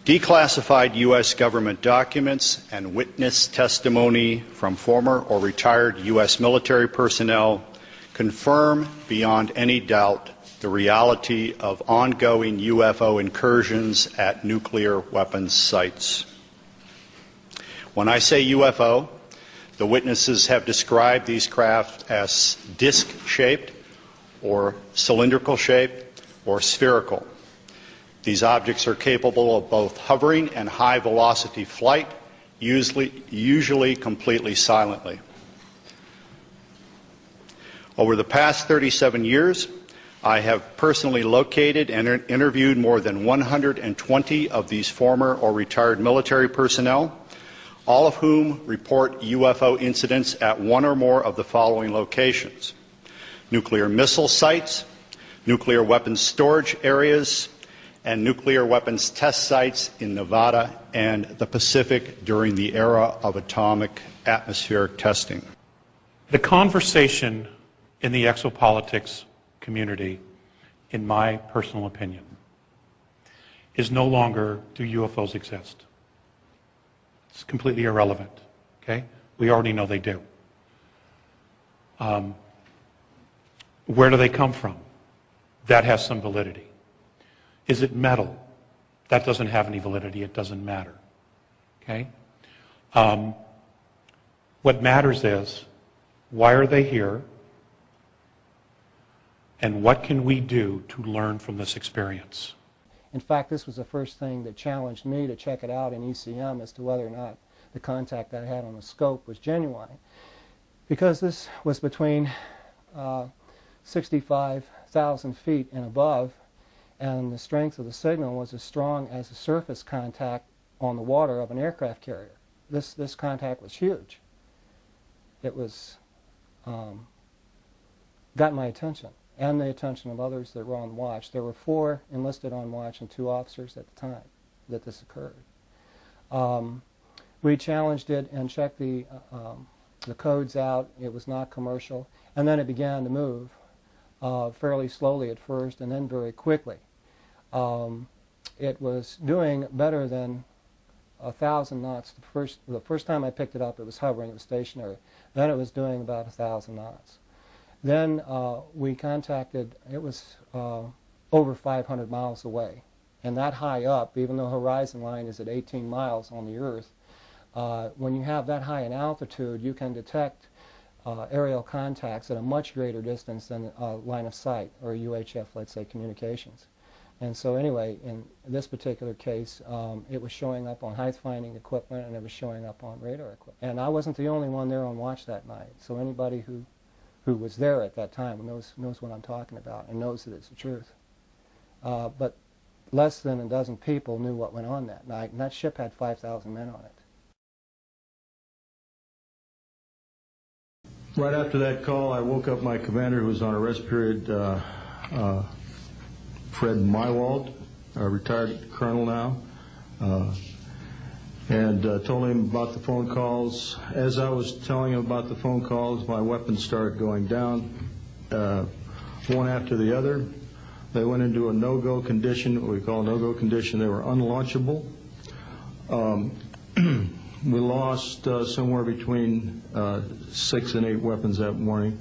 Declassified U.S. government documents and witness testimony from former or retired U.S. military personnel confirm beyond any doubt the reality of ongoing UFO incursions at nuclear weapons sites. When I say UFO, the witnesses have described these craft as disc-shaped or cylindrical-shaped or spherical. These objects are capable of both hovering and high-velocity flight, usually completely silently. Over the past 37 years, I have personally located and interviewed more than 120 of these former or retired military personnel, all of whom report UFO incidents at one or more of the following locations: nuclear missile sites, nuclear weapons storage areas, and nuclear weapons test sites in Nevada and the Pacific during the era of atomic atmospheric testing. The conversation in the exopolitics community, in my personal opinion, is no longer, do UFOs exist? It's completely irrelevant, okay? We already know they do. Where do they come from? That has some validity. Is it metal? That doesn't have any validity. It doesn't matter, okay? What matters is, why are they here? And what can we do to learn from this experience? In fact, this was the first thing that challenged me to check it out in ECM as to whether or not the contact that I had on the scope was genuine. Because this was between 65,000 feet and above, and the strength of the signal was as strong as the surface contact on the water of an aircraft carrier. This contact was huge. It was got my attention and the attention of others that were on watch. There were 4 enlisted on watch and 2 officers at the time that this occurred. We challenged it and checked the codes out. It was not commercial. And then it began to move fairly slowly at first and then very quickly. It was doing better than 1,000 knots. The first time I picked it up, it was hovering, it was stationary. Then it was doing about 1,000 knots. Then we contacted, it was over 500 miles away. And that high up, even though horizon line is at 18 miles on the Earth, when you have that high in altitude, you can detect aerial contacts at a much greater distance than line of sight, or UHF, let's say, communications. And so anyway, in this particular case, it was showing up on height-finding equipment, and it was showing up on radar equipment. And I wasn't the only one there on watch that night. So anybody who was there at that time knows what I'm talking about and knows that it's the truth. But less than a dozen people knew what went on that night, and that ship had 5,000 men on it. Right after that call, I woke up my commander, who was on a rest period, Fred Mywald, a retired colonel now, and told him about the phone calls. As I was telling him about the phone calls, my weapons started going down, one after the other. They went into a no-go condition, what we call a no-go condition. They were unlaunchable. We lost somewhere between 6 and 8 weapons that morning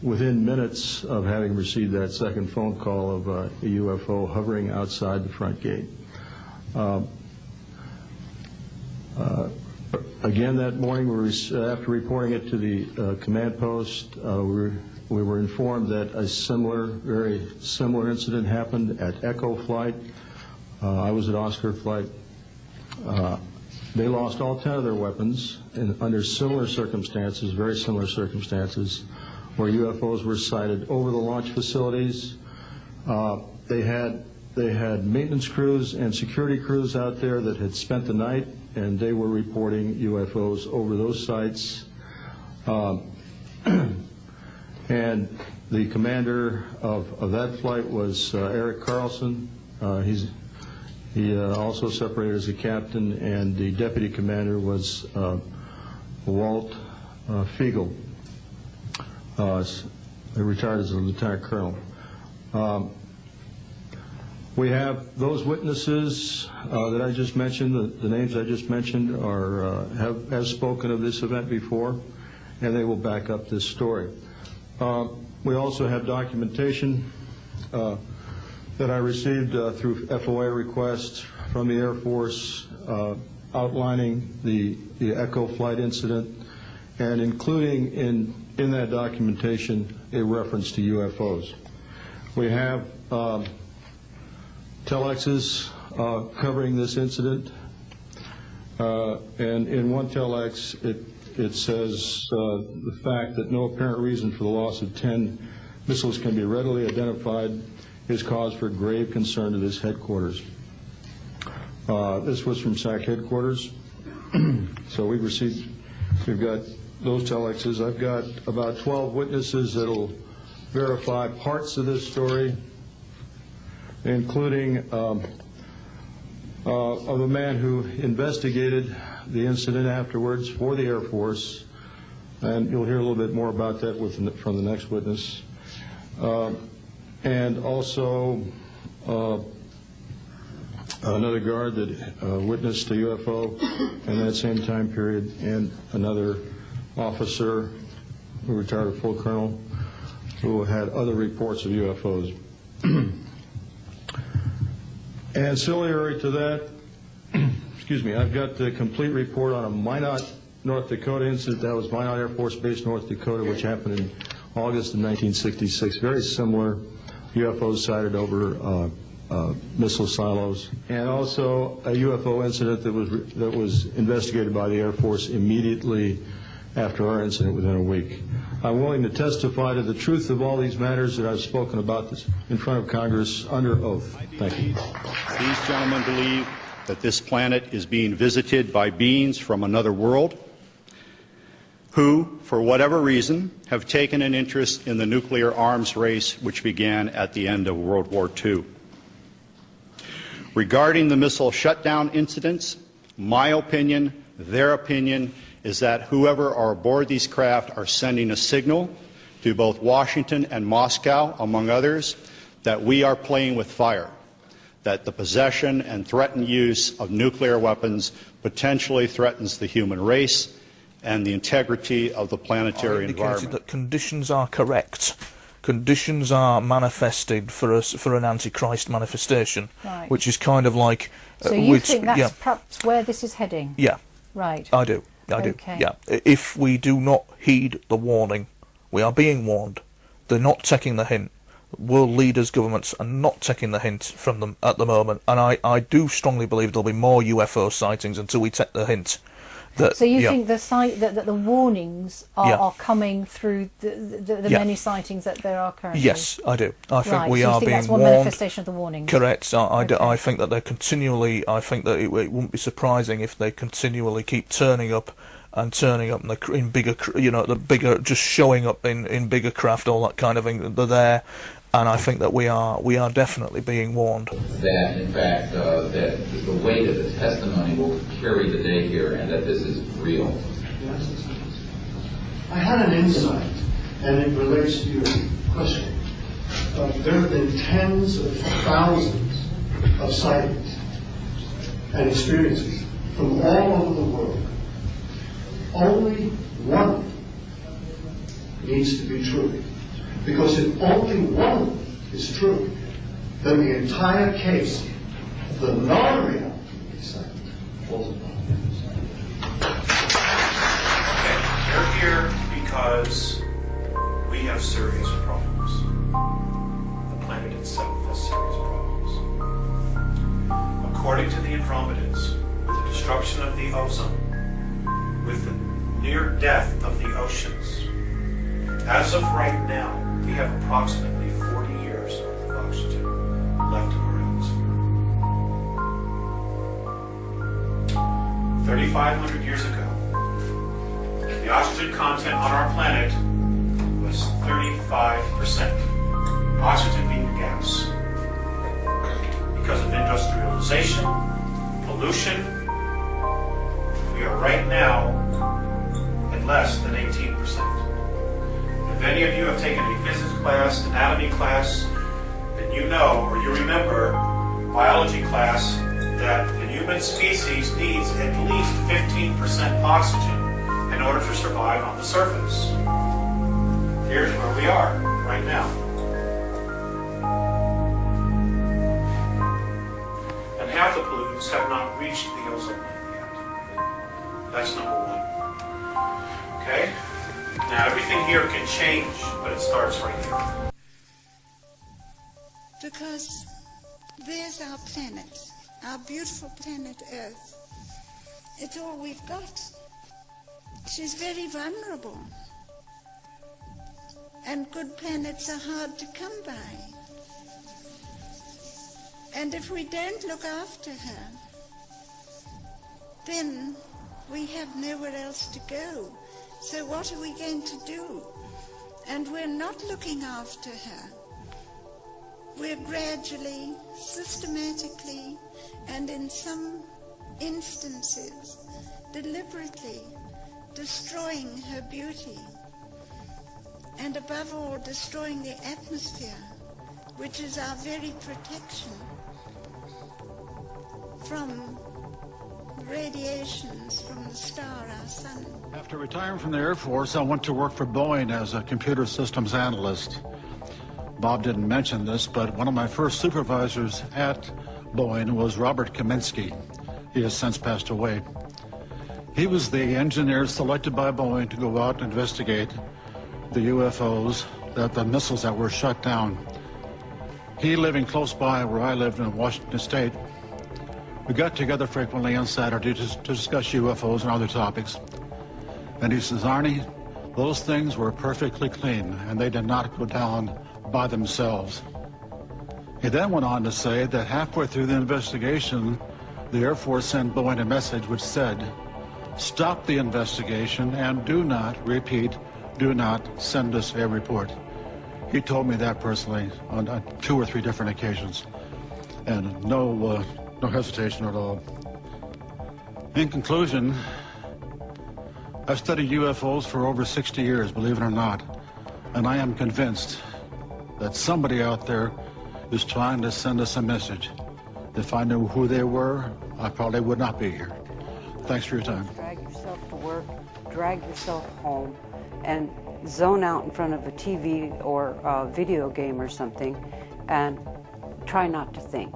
within minutes of having received that second phone call of a UFO hovering outside the front gate. Again that morning, after reporting it to the command post, we were informed that a very similar incident happened at Echo Flight. I was at Oscar Flight. They lost all 10 of their weapons under similar circumstances, very similar circumstances, where UFOs were sighted over the launch facilities. They had maintenance crews and security crews out there that had spent the night, and they were reporting UFOs over those sites. And the commander of that flight was Eric Carlson. He also separated as a captain, and the deputy commander was Walt Fiegel, retired as a lieutenant colonel. We have those witnesses that I just mentioned, the names I just mentioned, have spoken of this event before, and they will back up this story. We also have documentation that I received through FOA request from the Air Force outlining the Echo flight incident, and including in that documentation a reference to UFOs. We have telexes covering this incident, and in one telex it says the fact that no apparent reason for the loss of 10 missiles can be readily identified is cause for grave concern to this headquarters. This was from SAC headquarters. So we've got those telexes. I've got about 12 witnesses that'll verify parts of this story, including of a man who investigated the incident afterwards for the Air Force, and you'll hear a little bit more about that from the next witness. And also another guard that witnessed a UFO in that same time period, and another officer who retired a full colonel who had other reports of UFOs. Ancillary to that, excuse me, I've got the complete report on a Minot, North Dakota incident. That was Minot Air Force Base, North Dakota, which happened in August of 1966. Very similar, UFOs sighted over missile silos, and also a UFO incident that was investigated by the Air Force immediately after our incident within a week. I'm willing to testify to the truth of all these matters that I've spoken about this in front of Congress under oath. Thank you. These gentlemen believe that this planet is being visited by beings from another world who, for whatever reason, have taken an interest in the nuclear arms race which began at the end of World War II. Regarding the missile shutdown incidents, my opinion, their opinion, is that whoever are aboard these craft are sending a signal to both Washington and Moscow, among others, that we are playing with fire, that the possession and threatened use of nuclear weapons potentially threatens the human race and the integrity of the planetary environment. That conditions are correct. Conditions are manifested for an Antichrist manifestation, right, which is kind of like... So you think that's perhaps where this is heading? Yeah. Right. I do. Okay. Yeah. If we do not heed the warning, we are being warned. They're not taking the hint. World leaders, governments are not taking the hint from them at the moment, and I do strongly believe there'll be more UFO sightings until we take the hint. So you think that the warnings are coming through the many sightings that there are currently? Yes, I do. I think we are being warned. That's one manifestation of the warnings? Correct. I think that they're continually. I think that it wouldn't be surprising if they continually keep turning up in bigger, just showing up in bigger craft, all that kind of thing. They're there. And I think that we are definitely being warned. That, in fact, that the weight of the testimony will carry the day here, and that this is real. Yes. I had an insight, and it relates to your question. There have been tens of thousands of sightings and experiences from all over the world. Only one needs to be true. Because if only one is true, then the entire case of the non-reality falls apart. Okay, you're here because we have serious problems. The planet itself has serious problems. According to the Andromedans, with the destruction of the ozone, with the near death of the oceans, as of right now, we have approximately 40 years worth of oxygen left in our atmosphere. 3,500 years ago, the oxygen content on our planet was 35%. Oxygen being a gas. Because of industrialization, pollution, we are right now at less than 18%. If any of you have taken a physics class, anatomy class, then you know or you remember biology class that the human species needs at least 15% oxygen in order to survive on the surface. Here's where we are right now. And half the pollutants have not reached the ozone layer yet. That's number one. Okay? Now everything here can change, but it starts right here. Because there's our planet, our beautiful planet Earth. It's all we've got. She's very vulnerable. And good planets are hard to come by. And if we don't look after her, then we have nowhere else to go. So what are we going to do? And we're not looking after her. We're gradually, systematically, and in some instances, deliberately destroying her beauty. And above all, destroying the atmosphere, which is our very protection from radiations from the star, our sun. After retiring from the Air Force, I went to work for Boeing as a computer systems analyst. Bob didn't mention this, but one of my first supervisors at Boeing was Robert Kaminsky. He has since passed away. He was the engineer selected by Boeing to go out and investigate the UFOs, the missiles that were shut down. He living close by where I lived in Washington State. We got together frequently on Saturday to discuss UFOs and other topics. And he says, Arnie, those things were perfectly clean and they did not go down by themselves. He then went on to say that halfway through the investigation, the Air Force sent Boeing a message which said, stop the investigation and do not, repeat, do not send us a report. He told me that personally on 2 or 3 different occasions, and no hesitation at all. In conclusion, I've studied UFOs for over 60 years, believe it or not, and I am convinced that somebody out there is trying to send us a message. If I knew who they were, I probably would not be here. Thanks for your time. Drag yourself to work, drag yourself home, and zone out in front of a TV or a video game or something, and try not to think.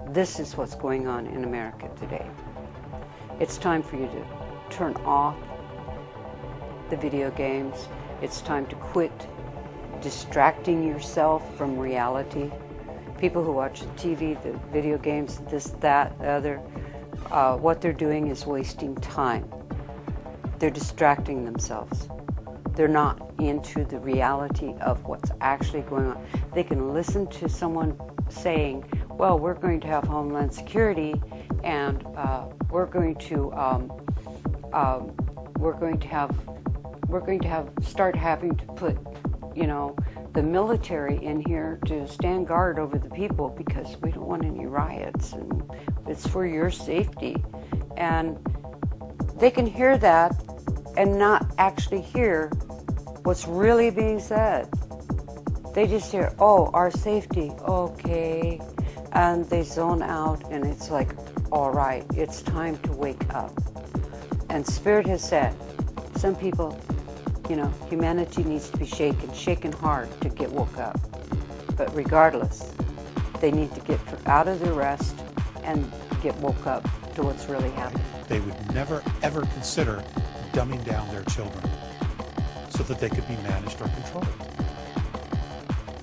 This is what's going on in America today. It's time for you to turn off the video games. It's time to quit distracting yourself from reality. People who watch the TV, the video games, this, that, the other, what they're doing is wasting time. They're distracting themselves. They're not into the reality of what's actually going on. They can listen to someone saying, well, we're going to have Homeland Security, and we're going to start having to put, the military in here to stand guard over the people because we don't want any riots, and it's for your safety. And they can hear that and not actually hear what's really being said. They just hear, oh, our safety, okay. And they zone out, and it's like, all right, it's time to wake up. And Spirit has said, some people, humanity needs to be shaken hard to get woke up. But regardless, they need to get out of their rest and get woke up to what's really happening. They would never, ever consider dumbing down their children so that they could be managed or controlled.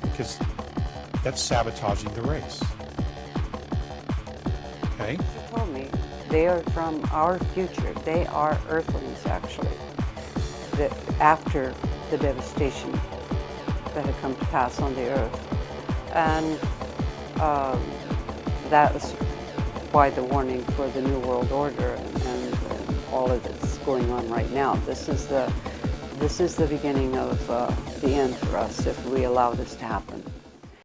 Because that's sabotaging the race. Okay? She told me they are from our future. They are Earthlings, actually. After the devastation that had come to pass on the Earth. And that was why the warning for the New World Order and all of that's going on right now. This is the beginning of the end for us if we allow this to happen.